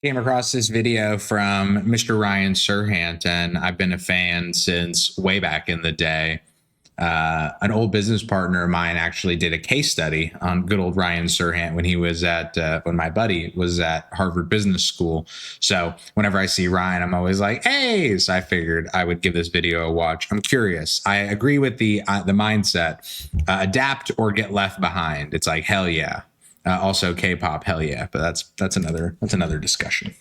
Came across this video from Mr. Ryan Serhant, and I've been a fan since way back in the day. An old business partner of mine actually did a case study on good old Ryan Serhant when he was when my buddy was at Harvard Business School. So whenever I see Ryan, I'm always like, hey, so I figured I would give this video a watch. I'm curious. I agree with the mindset, adapt or get left behind. It's like, hell yeah. Also K-pop, hell yeah. But that's another discussion.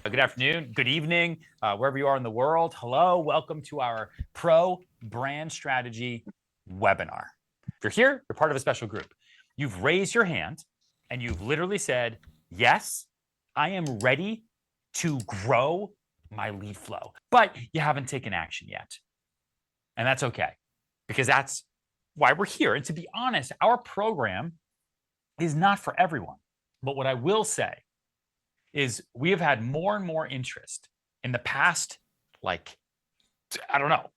Good afternoon, good evening, wherever you are in the world. Hello, welcome to our Pro Brand Strategy webinar. If you're here, you're part of a special group. You've raised your hand and you've literally said, yes, I am ready to grow my lead flow, but you haven't taken action yet. And that's okay, because that's why we're here. And to be honest, our program is not for everyone. But what I will say is we have had more and more interest in the past,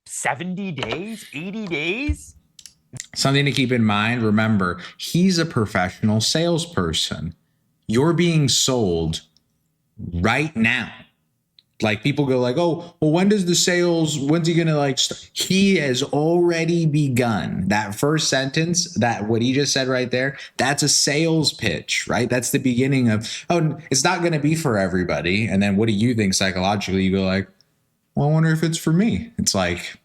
70 days, 80 days. Something to keep in mind, remember, he's a professional salesperson. You're being sold right now. Like people go like, oh, well, when's he gonna start? He has already begun. That first sentence, that what he just said right there, that's a sales pitch, right? That's the beginning of, oh, it's not gonna be for everybody. And then what do you think psychologically? You go like, well, I wonder if it's for me. It's like,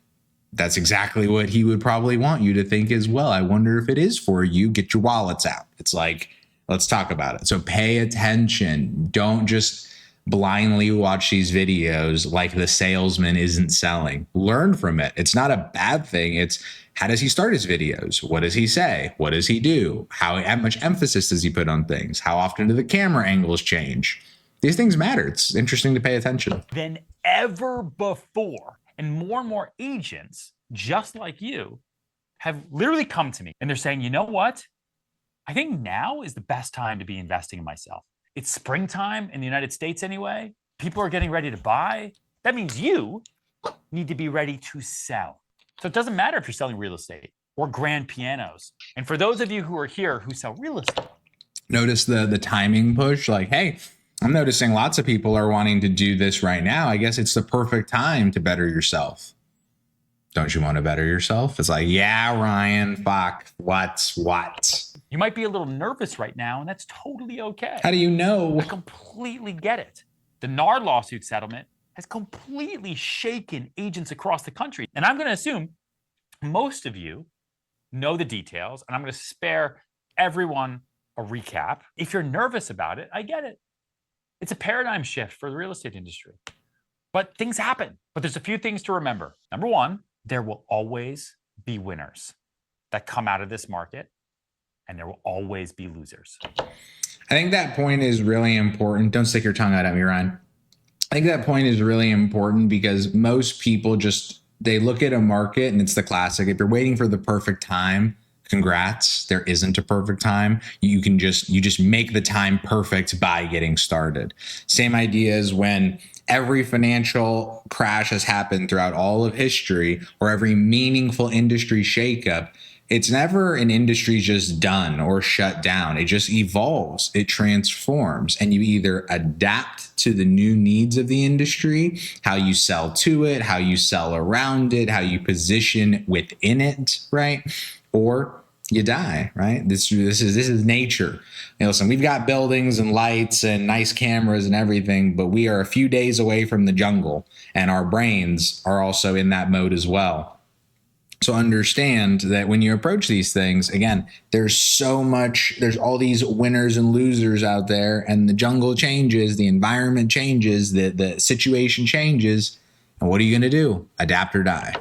that's exactly what he would probably want you to think as well. I wonder if it is for you. Get your wallets out. It's like, let's talk about it. So pay attention. Don't just blindly watch these videos like the salesman isn't selling. Learn from it. It's not a bad thing. It's how does he start his videos? What does he how does he do? How much emphasis does he put on things? How often do the camera angles change? These things matter. It's interesting to pay attention. Than ever before. And more agents, just like you, have literally come to me and they're saying, you know what? I think now is the best time to be investing in myself. It's springtime in the United States anyway. People are getting ready to buy. That means you need to be ready to sell. So it doesn't matter if you're selling real estate or grand pianos. And for those of you who are here who sell real estate. Notice the timing push, like, hey, I'm noticing lots of people are wanting to do this right now. I guess it's the perfect time to better yourself. Don't you want to better yourself? It's like, yeah, Ryan, fuck, what? You might be a little nervous right now, and that's totally okay. How do you know? I completely get it. The NAR lawsuit settlement has completely shaken agents across the country. And I'm going to assume most of you know the details, and I'm going to spare everyone a recap. If you're nervous about it, I get it. It's a paradigm shift for the real estate industry. But things happen. But there's a few things to remember. Number one, there will always be winners that come out of this market, and there will always be losers. I think that point is really important. Don't stick your tongue out at me, Ryan. I think that point is really important because most people they look at a market and it's the classic. If you're waiting for the perfect time, congrats, there isn't a perfect time. You just make the time perfect by getting started. Same idea as when every financial crash has happened throughout all of history or every meaningful industry shakeup. It's never an industry just done or shut down. It just evolves, it transforms, and you either adapt to the new needs of the industry, how you sell to it, how you sell around it, how you position within it, right? Or you die, right? This is nature. Listen, we've got buildings and lights and nice cameras and everything, but we are a few days away from the jungle, and our brains are also in that mode as well. So understand that when you approach these things, again, there's all these winners and losers out there, and the jungle changes, the environment changes, the situation changes. And what are you going to do? Adapt or die.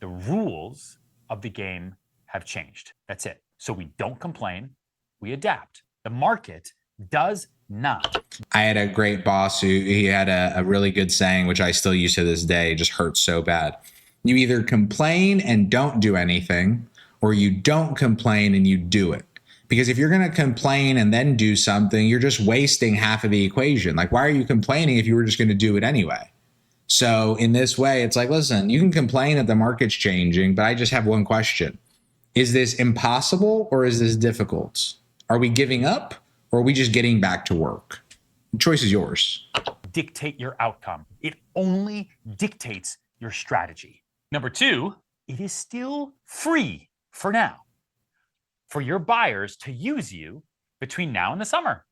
The rules of the game have changed. That's it. So we don't complain, we adapt. The market does not. I had a great boss he had a really good saying, which I still use to this day. It just hurts so bad. You either complain and don't do anything, or you don't complain and you do it. Because if you're going to complain and then do something, you're just wasting half of the equation. Like, why are you complaining if you were just going to do it anyway? So in this way, it's like, listen, you can complain that the market's changing, but I just have one question. Is this impossible or is this difficult? Are we giving up or are we just getting back to work? The choice is yours. Dictate your outcome. It only dictates your strategy. Number two, it is still free for now for your buyers to use you between now and the summer.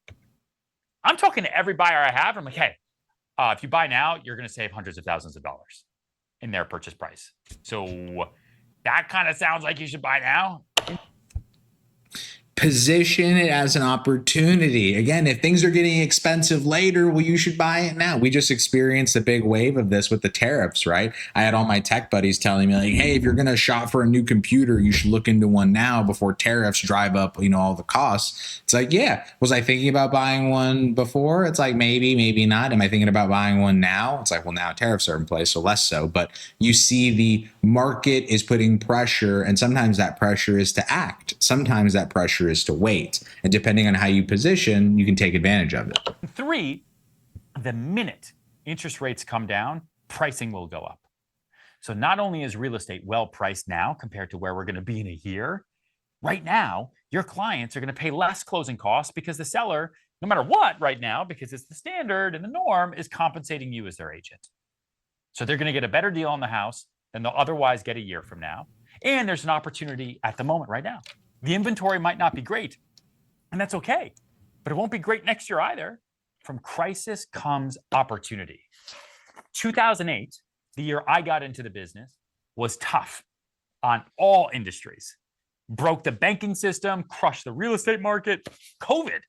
I'm talking to every buyer I have. I'm like, hey, if you buy now, you're going to save hundreds of thousands of dollars in their purchase price. So that kind of sounds like you should buy now. Position it as an opportunity. Again, if things are getting expensive later, well, you should buy it now. We just experienced a big wave of this with the tariffs, right? I had all my tech buddies telling me like, hey, if you're going to shop for a new computer, you should look into one now before tariffs drive up, all the costs. It's like, yeah, was I thinking about buying one before? It's like, maybe not. Am I thinking about buying one now? It's like, well, now tariffs are in place, so less so. But you see the market is putting pressure, and sometimes that pressure is to act. Sometimes that pressure is to wait. And depending on how you position, you can take advantage of it. Three, the minute interest rates come down, pricing will go up. So not only is real estate well priced now compared to where we're going to be in a year, right now, your clients are going to pay less closing costs because the seller, no matter what right now, because it's the standard and the norm, is compensating you as their agent. So they're going to get a better deal on the house than they'll otherwise get a year from now. And there's an opportunity at the moment right now. The inventory might not be great, and that's okay, but it won't be great next year either. From crisis comes opportunity. 2008, the year I got into the business, was tough on all industries. Broke the banking system, crushed the real estate market. COVID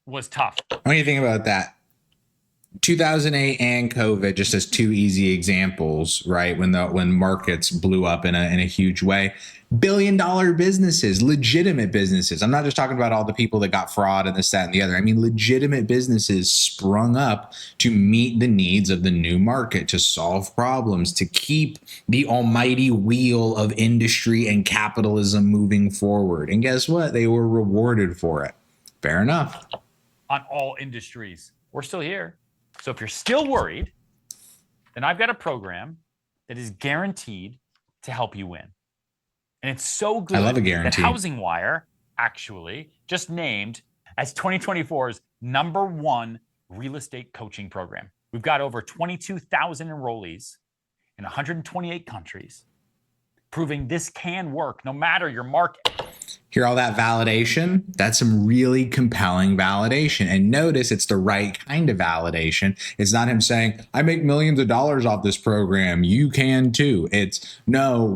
was tough. What do you think about that? 2008 and COVID, just as two easy examples, right? When markets blew up in a huge way, billion-dollar businesses, legitimate businesses. I'm not just talking about all the people that got fraud and this, that, and the other. I mean, legitimate businesses sprung up to meet the needs of the new market, to solve problems, to keep the almighty wheel of industry and capitalism moving forward. And guess what? They were rewarded for it. Fair enough. On all industries, we're still here. So if you're still worried, then I've got a program that is guaranteed to help you win. And it's so good I love a guarantee. that Housing Wire actually just named as 2024's #1 real estate coaching program. We've got over 22,000 enrollees in 128 countries, proving this can work no matter your market. Hear all that validation? That's some really compelling validation. And notice it's the right kind of validation. It's not him saying, I make millions of dollars off this program. You can too. It's no,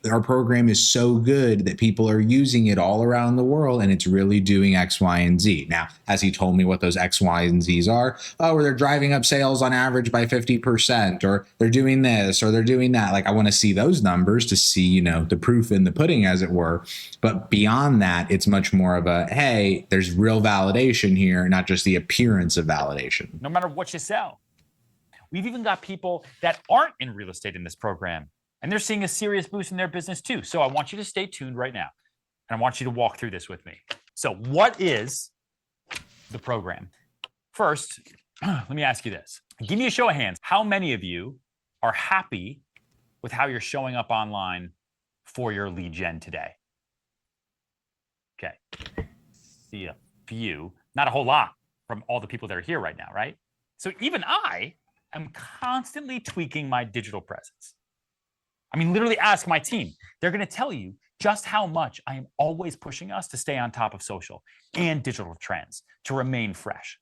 our program is so good that people are using it all around the world and it's really doing X, Y, and Z. Now, as he told me what those X, Y, and Z's are, they're driving up sales on average by 50%, or they're doing this, or they're doing that. Like, I want to see those numbers to see, the proof in the pudding, as it were. But beyond that, it's much more of a, hey, there's real validation here, not just the appearance of validation. No matter what you sell. We've even got people that aren't in real estate in this program, and they're seeing a serious boost in their business too. So I want you to stay tuned right now, and I want you to walk through this with me. So what is the program? First, let me ask you this. Give me a show of hands. How many of you are happy with how you're showing up online for your lead gen today? Okay, see a few, not a whole lot from all the people that are here right now, right? So even I am constantly tweaking my digital presence. I mean, literally ask my team. They're going to tell you just how much I am always pushing us to stay on top of social and digital trends, to remain fresh.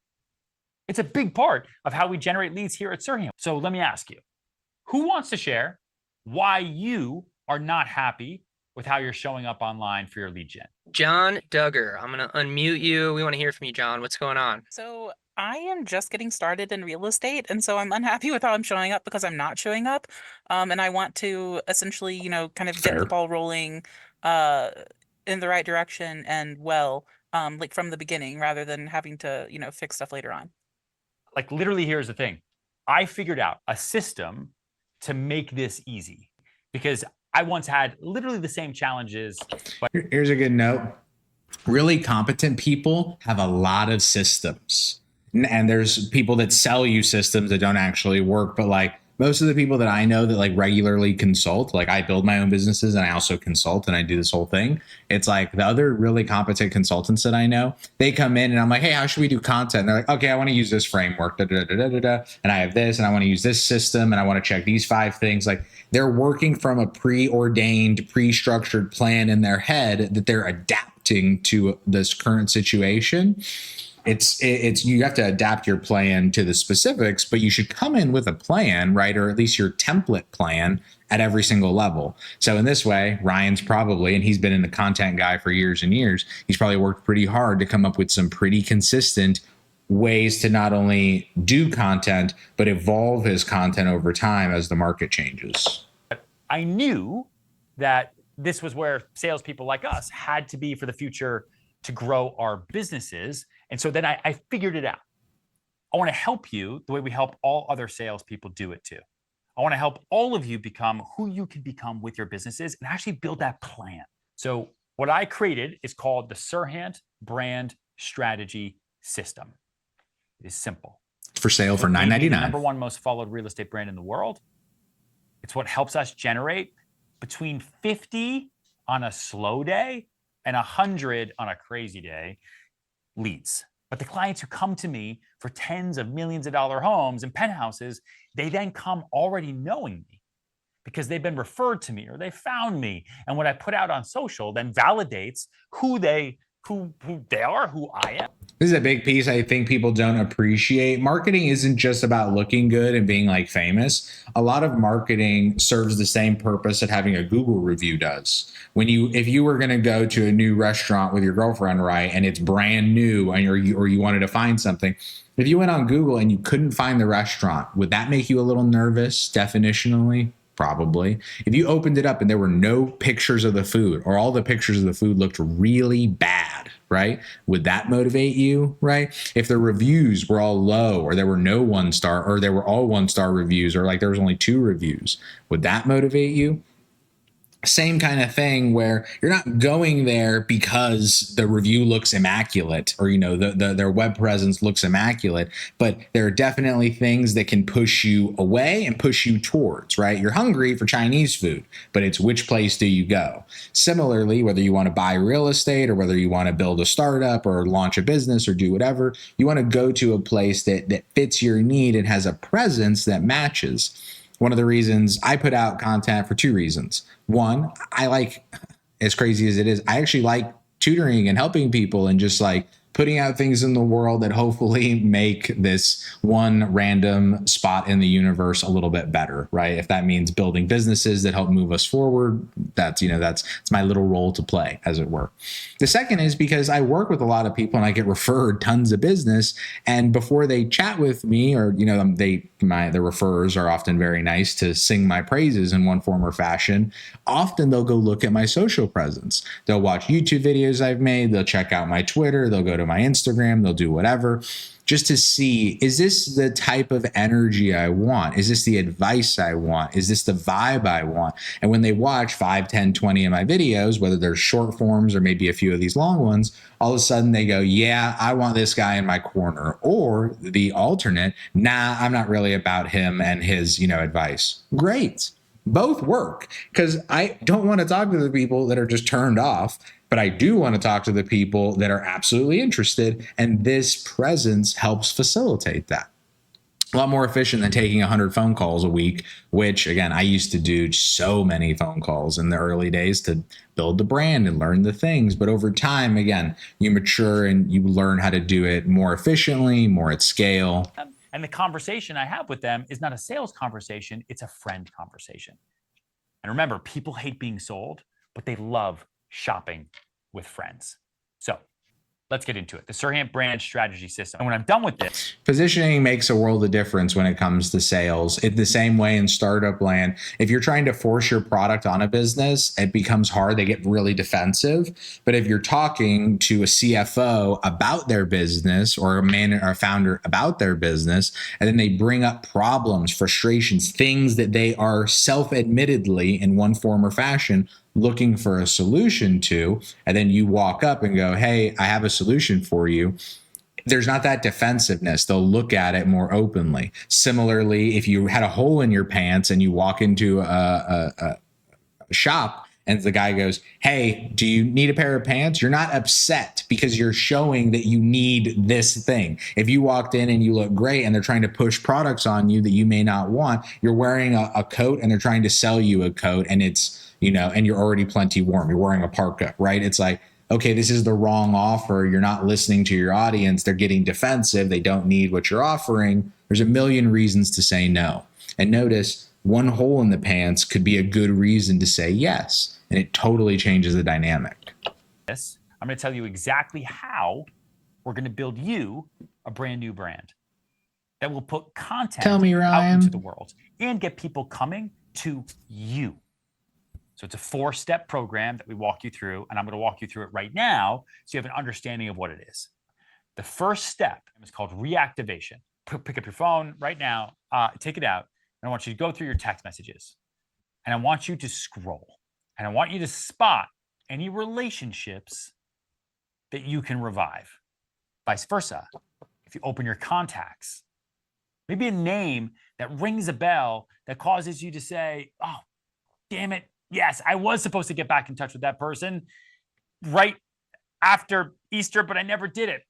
It's a big part of how we generate leads here at Sirham. So let me ask you, who wants to share why you are not happy with how you're showing up online for your lead gen? John Duggar, I'm going to unmute you. We want to hear from you, John. What's going on? So I am just getting started in real estate, and so I'm unhappy with how I'm showing up because I'm not showing up. And I want to essentially, kind of get Fair. the ball rolling in the right direction and like from the beginning rather than having to, fix stuff later on. Like, literally, here's the thing. I figured out a system to make this easy because I once had literally the same challenges. But Here's a good note. Really competent people have a lot of systems. And there's people that sell you systems that don't actually work, but like most of the people that I know that like regularly consult, like I build my own businesses and I also consult and I do this whole thing. It's like the other really competent consultants that I know, they come in and I'm like, hey, how should we do content? And they're like, okay, I want to use this framework, da, da, da, da, da, da, and I have this, and I want to use this system, and I want to check these 5 things. Like they're working from a preordained, pre-structured plan in their head that they're adapting to this current situation. It's you have to adapt your plan to the specifics, but you should come in with a plan, right? Or at least your template plan at every single level. So in this way, Ryan's probably, and he's been in the content guy for years and years, he's probably worked pretty hard to come up with some pretty consistent ways to not only do content, but evolve his content over time as the market changes. I knew that this was where salespeople like us had to be for the future to grow our businesses. And so then I figured it out. I want to help you the way we help all other salespeople do it too. I want to help all of you become who you can become with your businesses and actually build that plan. So what I created is called the Serhant Brand Strategy System. It is simple. It's for sale for $9.99. The number one most followed real estate brand in the world. It's what helps us generate between 50 on a slow day and 100 on a crazy day leads. But the clients who come to me for tens of millions of dollar homes and penthouses, they then come already knowing me because they've been referred to me or they found me. And what I put out on social then validates who they are, who I am. This is a big piece I think people don't appreciate. Marketing isn't just about looking good and being like famous. A lot of marketing serves the same purpose that having a Google review does. If you were going to go to a new restaurant with your girlfriend, right, and it's brand new, and or you wanted to find something, if you went on Google and you couldn't find the restaurant, would that make you a little nervous definitionally? Probably. If you opened it up and there were no pictures of the food, or all the pictures of the food looked really bad, right? Would that motivate you, right? If the reviews were all low, or there were no 1-star, or there were all 1-star reviews, or like there was only 2 reviews, would that motivate you? Same kind of thing where you're not going there because the review looks immaculate or, their web presence looks immaculate, but there are definitely things that can push you away and push you towards, right? You're hungry for Chinese food, but it's which place do you go? Similarly, whether you want to buy real estate or whether you want to build a startup or launch a business or do whatever, you want to go to a place that fits your need and has a presence that matches. One of the reasons I put out content for 2 reasons. One, I like, as crazy as it is, I actually like tutoring and helping people and just like putting out things in the world that hopefully make this one random spot in the universe a little bit better, right? If that means building businesses that help move us forward, that's my little role to play, as it were. The second is because I work with a lot of people and I get referred tons of business, and before they chat with me, or the referrers are often very nice to sing my praises in one form or fashion. Often they'll go look at my social presence. They'll watch YouTube videos I've made. They'll check out my Twitter. They'll go to my Instagram. They'll do whatever just to see, is this the type of energy I want? Is this the advice I want? Is this the vibe I want? And when they watch 5, 10, 20 of my videos, whether they're short forms or maybe a few of these long ones, all of a sudden they go, yeah, I want this guy in my corner. Or the alternate, nah, I'm not really about him and his, advice. Great. Both work, because I don't want to talk to the people that are just turned off, but I do want to talk to the people that are absolutely interested. And this presence helps facilitate that. A lot more efficient than taking 100 phone calls a week, which again, I used to do so many phone calls in the early days to build the brand and learn the things. But over time, again, you mature and you learn how to do it more efficiently, more at scale. And the conversation I have with them is not a sales conversation, it's a friend conversation. And remember, people hate being sold, but they love shopping with friends. So let's get into it. The Serhant Brand Strategy System. And when I'm done with this, positioning makes a world of difference when it comes to sales. In the same way in startup land, if you're trying to force your product on a business, it becomes hard. They get really defensive. But if you're talking to a CFO about thetheir business or a founder about their business, and then they bring up problems, frustrations, things that they are self-admittedly in one form or fashion looking for a solution to, and then you walk up and go, hey, I have a solution for you. there's not that defensiveness. They'll look at it more openly. Similarly, if you had a hole in your pants and you walk into a shop and the guy goes, "Hey, do you need a pair of pants?" You're not upset because you're showing that you need this thing. If you walked in and you look great and they're trying to push products on you that you may not want, you're wearing a coat and they're trying to sell you a coat and it's, and you're already plenty warm. You're wearing a parka, right? It's like, okay, this is the wrong offer. You're not listening to your audience. They're getting defensive. They don't need what you're offering. There's a million reasons to say no. And notice one hole in the pants could be a good reason to say yes. And it totally changes the dynamic. Yes, I'm going to tell you exactly how we're going to build you a brand new brand that will put content Tell me, out Ryan. into the world and get people coming to you. So it's a 4-step program that we walk you through, and I'm going to walk you through it right now so you have an understanding of what it is. The first step is called reactivation. Pick up your phone right now, take it out, and I want you to go through your text messages. And I want you to scroll. And I want you to spot any relationships that you can revive. Vice versa. If you open your contacts, maybe a name that rings a bell that causes you to say, "Oh, damn it. Yes, I was supposed to get back in touch with that person right after Easter, but I never did it."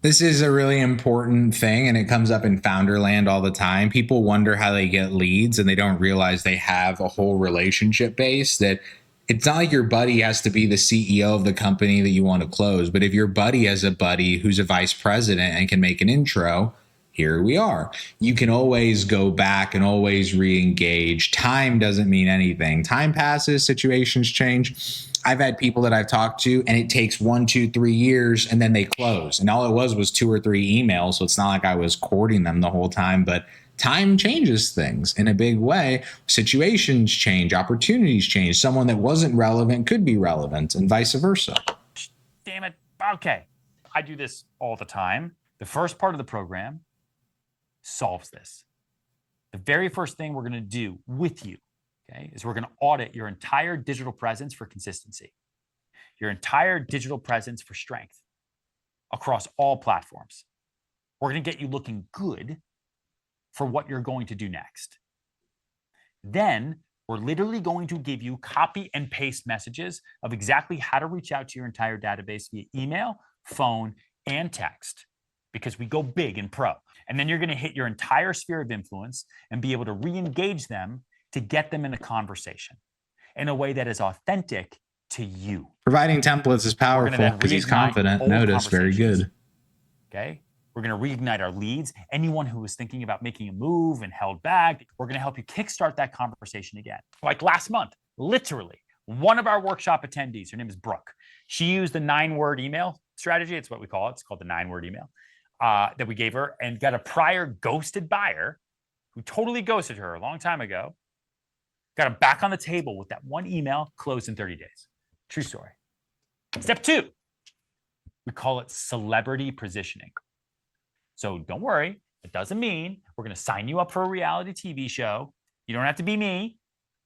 This is a really important thing, and it comes up in founder land all the time. People wonder how they get leads, and they don't realize they have a whole relationship base that it's not like your buddy has to be the CEO of the company that you want to close. But if your buddy has a buddy who's a vice president and can make an intro, here we are. You can always go back and always re-engage. Time doesn't mean anything. Time passes, situations change. I've had people that I've talked to and it takes 1, 2, 3 years and then they close. And all it was 2 or 3 emails. So it's not like I was courting them the whole time, but time changes things in a big way. Situations change, opportunities change. Someone that wasn't relevant could be relevant and vice versa. Damn it. Okay. I do this all the time. The first part of the program solves this. The very first thing we're going to do with you, okay, is we're going to audit your entire digital presence for consistency, your entire digital presence for strength across all platforms. We're going to get you looking good for what you're going to do next. Then we're literally going to give you copy and paste messages of exactly how to reach out to your entire database via email, phone, and text, because we go big in pro. And then you're going to hit your entire sphere of influence and be able to re-engage them to get them in a conversation in a way that is authentic to you. Providing templates is powerful because he's confident. Notice, very good. Okay. We're going to reignite our leads. Anyone who was thinking about making a move and held back, we're going to help you kickstart that conversation again. Like last month, literally, one of our workshop attendees, her name is Brooke. She used the 9-word email strategy. It's what we call it. It's called the 9-word email that we gave her, and got a prior ghosted buyer who totally ghosted her a long time ago. Got him back on the table with that one email, closed in 30 days. True story. Step 2, we call it celebrity positioning. So don't worry, it doesn't mean we're going to sign you up for a reality TV show. You don't have to be me,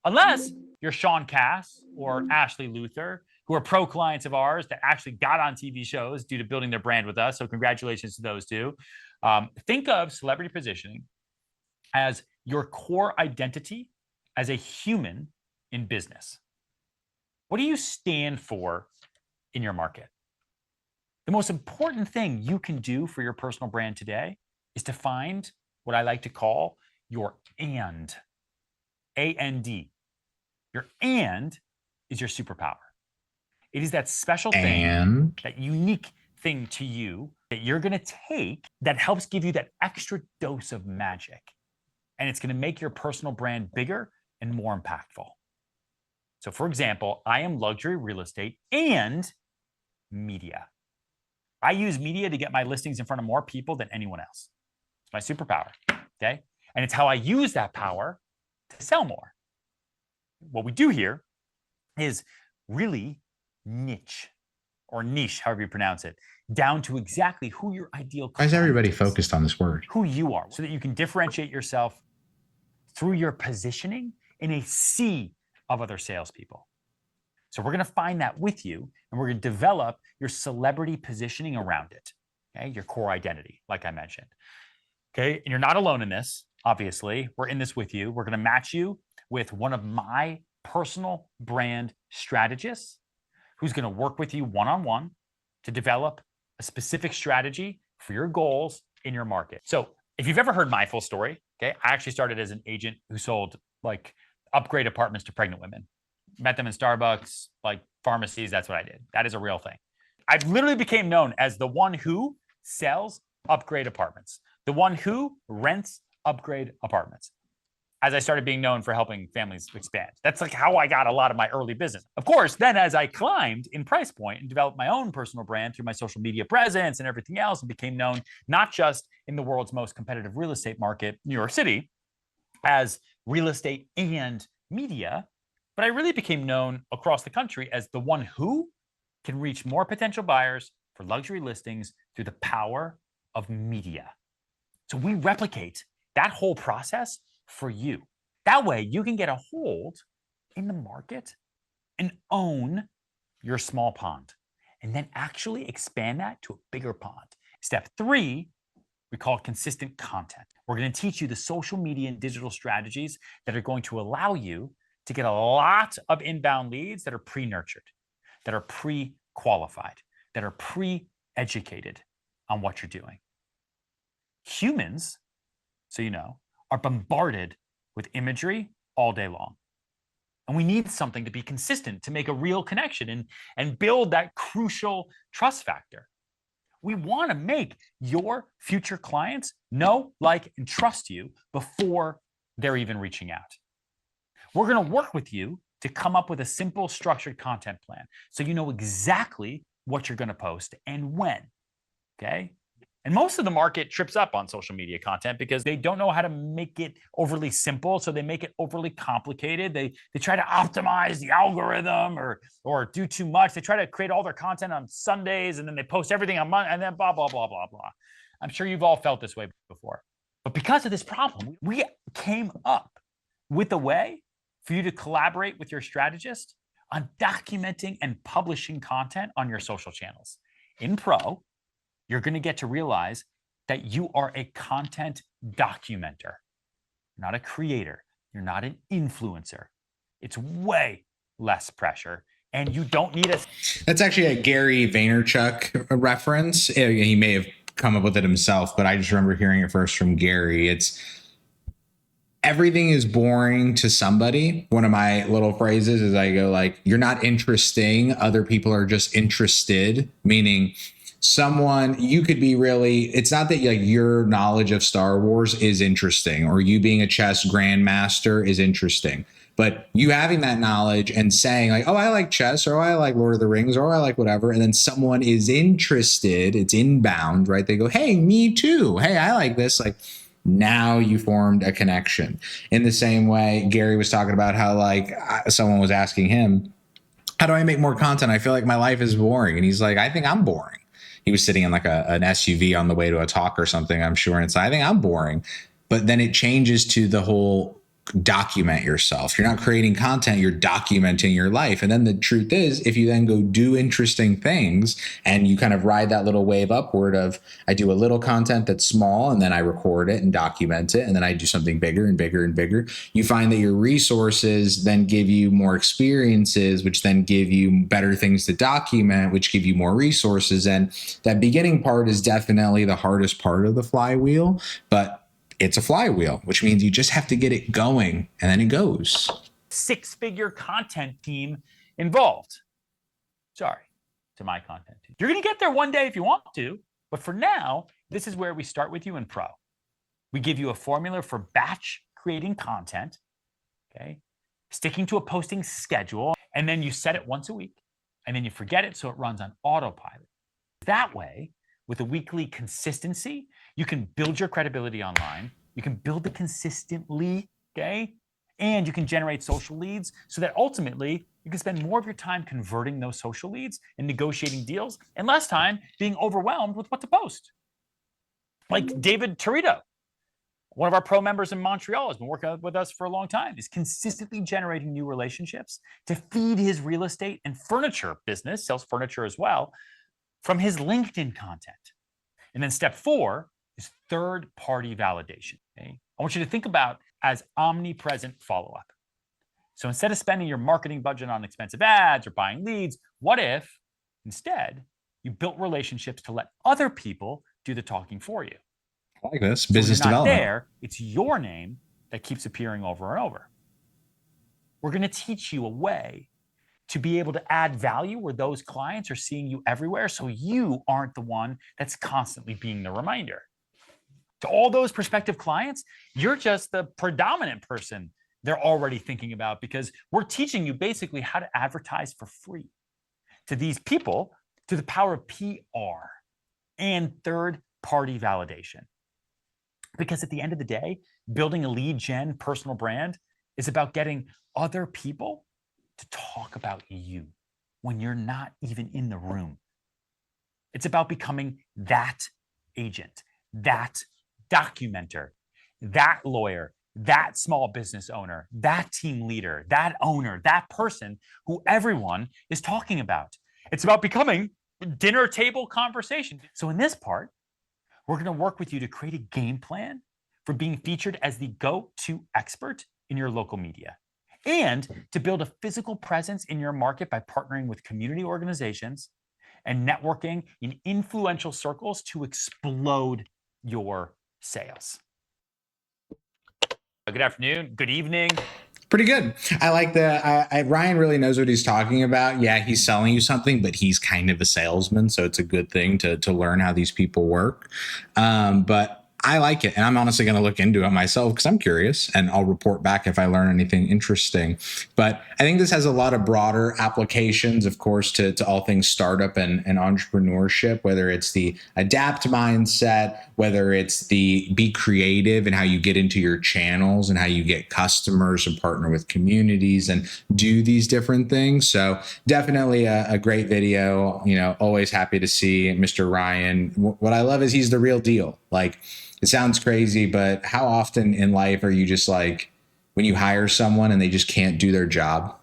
unless you're Sean Cass or Ashley Luther, who are pro clients of ours that actually got on TV shows due to building their brand with us. So congratulations to those two. Think of celebrity positioning as your core identity as a human in business. What do you stand for in your market? The most important thing you can do for your personal brand today is to find what I like to call your and, A-N-D. Your and is your superpower. It is that special thing, that unique thing to you that you're going to take that helps give you that extra dose of magic. And it's going to make your personal brand bigger and more impactful. So for example, I am luxury real estate and media. I use media to get my listings in front of more people than anyone else. It's my superpower, okay? And it's how I use that power to sell more. What we do here is really niche, or niche, however you pronounce it, down to exactly who your ideal client is. Why is everybody focused on this word? Who you are, so that you can differentiate yourself through your positioning in a sea of other salespeople. So we're going to find that with you, and we're going to develop your celebrity positioning around it. okay? Your core identity, like I mentioned. Okay, and you're not alone in this, obviously. We're in this with you. We're gonna match you with one of my personal brand strategists who's gonna work with you one-on-one to develop a specific strategy for your goals in your market. So if you've ever heard my full story, okay, I actually started as an agent who sold like upgrade apartments to pregnant women. Met them in Starbucks, like pharmacies, that's what I did. That is a real thing. I literally became known as the one who sells upgrade apartments, the one who rents upgrade apartments, as I started being known for helping families expand. That's like how I got a lot of my early business. Of course, then as I climbed in price point and developed my own personal brand through my social media presence and everything else, and became known not just in the world's most competitive real estate market, New York City, as real estate and media, but I really became known across the country as the one who can reach more potential buyers for luxury listings through the power of media. So we replicate that whole process for you. That way you can get a hold in the market and own your small pond, and then actually expand that to a bigger pond. Step 3, we call consistent content. We're going to teach you the social media and digital strategies that are going to allow you to get a lot of inbound leads that are pre-nurtured, that are pre-qualified, that are pre-educated on what you're doing. Humans, so you know, are bombarded with imagery all day long. And we need something to be consistent to make a real connection and build that crucial trust factor. We want to make your future clients know, like, and trust you before they're even reaching out. We're going to work with you to come up with a simple, structured content plan so you know exactly what you're going to post and when, okay? And most of the market trips up on social media content because they don't know how to make it overly simple, so they make it overly complicated. They try to optimize the algorithm or do too much. They try to create all their content on Sundays, and then they post everything on Monday, and then blah, blah, blah, blah, blah. I'm sure you've all felt this way before. But because of this problem, we came up with a way for you to collaborate with your strategist on documenting and publishing content on your social channels. In Pro, you're going to get to realize that you are a content documenter, not a creator. You're not an influencer. It's way less pressure, and you don't need a... That's actually a Gary Vaynerchuk reference. He may have come up with it himself, but I just remember hearing it first from Gary. It's everything is boring to somebody. One of my little phrases is I go like, you're not interesting. Other people are just interested, meaning someone you could be really, it's not that like your knowledge of Star Wars is interesting or you being a chess grandmaster is interesting, but you having that knowledge and saying like, oh, I like chess, or oh, I like Lord of the Rings, or I like whatever. And then someone is interested, it's inbound, right? They go, hey, me too. Hey, I like this. Like, now you formed a connection. In the same way, Gary was talking about how like someone was asking him, how do I make more content? I feel like my life is boring. And he's like, I think I'm boring. He was sitting in like an SUV on the way to a talk or something, I'm sure. And it's like, I think I'm boring. But then it changes to the whole document yourself. You're not creating content, you're documenting your life. And then the truth is, if you then go do interesting things and you kind of ride that little wave upward of, I do a little content that's small and then I record it and document it, and then I do something bigger and bigger and bigger, you find that your resources then give you more experiences, which then give you better things to document, which give you more resources. And that beginning part is definitely the hardest part of the flywheel, but it's a flywheel, which means you just have to get it going and then it goes. 6-figure content team involved. Sorry to my content team. You're going to get there one day if you want to, but for now, this is where we start with you in Pro. We give you a formula for batch creating content, okay? Sticking to a posting schedule, and then you set it once a week, and then you forget it so it runs on autopilot. That way, with a weekly consistency, you can build your credibility online. You can build it consistently, okay? And you can generate social leads so that ultimately you can spend more of your time converting those social leads and negotiating deals and less time being overwhelmed with what to post. Like David Torito, one of our Pro members in Montreal, has been working with us for a long time, is consistently generating new relationships to feed his real estate and furniture business, sells furniture as well, from his LinkedIn content. And then step 4 is third-party validation. Okay? I want you to think about as omnipresent follow-up. So instead of spending your marketing budget on expensive ads or buying leads, what if instead you built relationships to let other people do the talking for you? I like this. So when Business you're not development. there, it's your name that keeps appearing over and over. We're going to teach you a way to be able to add value where those clients are seeing you everywhere, so you aren't the one that's constantly being the reminder. To all those prospective clients, you're just the predominant person they're already thinking about, because we're teaching you basically how to advertise for free to these people through the power of PR and third-party validation. Because at the end of the day, building a lead gen personal brand is about getting other people to talk about you when you're not even in the room. It's about becoming that agent, that documenter, that lawyer, that small business owner, that team leader, that owner, that person who everyone is talking about. It's about becoming dinner table conversation. So in this part, we're going to work with you to create a game plan for being featured as the go-to expert in your local media, and to build a physical presence in your market by partnering with community organizations and networking in influential circles to explode your sales. Good afternoon, good evening. Pretty good. I like that. Ryan really knows what he's talking about. Yeah, he's selling you something, but he's kind of a salesman, so it's a good thing to learn how these people work. But I like it, and I'm honestly going to look into it myself because I'm curious, and I'll report back if I learn anything interesting. But I think this has a lot of broader applications, of course, to all things startup and entrepreneurship, whether it's the adapt mindset, whether it's the be creative and how you get into your channels and how you get customers and partner with communities and do these different things. So definitely a great video. You know, always happy to see Mr. Ryan. What I love is he's the real deal. Like, it sounds crazy, but how often in life are you just like, when you hire someone and they just can't do their job?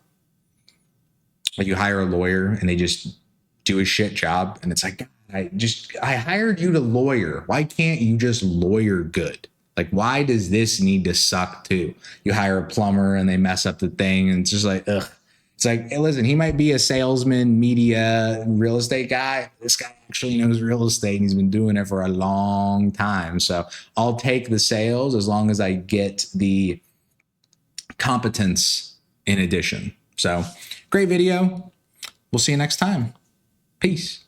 Like, you hire a lawyer and they just do a shit job, and it's like, I hired you to lawyer. Why can't you just lawyer good? Like, why does this need to suck too? You hire a plumber and they mess up the thing, and it's just like, ugh. It's like, hey, listen, he might be a salesman, media, real estate guy. This guy actually knows real estate, and he's been doing it for a long time. So I'll take the sales as long as I get the competence in addition. So great video. We'll see you next time. Peace.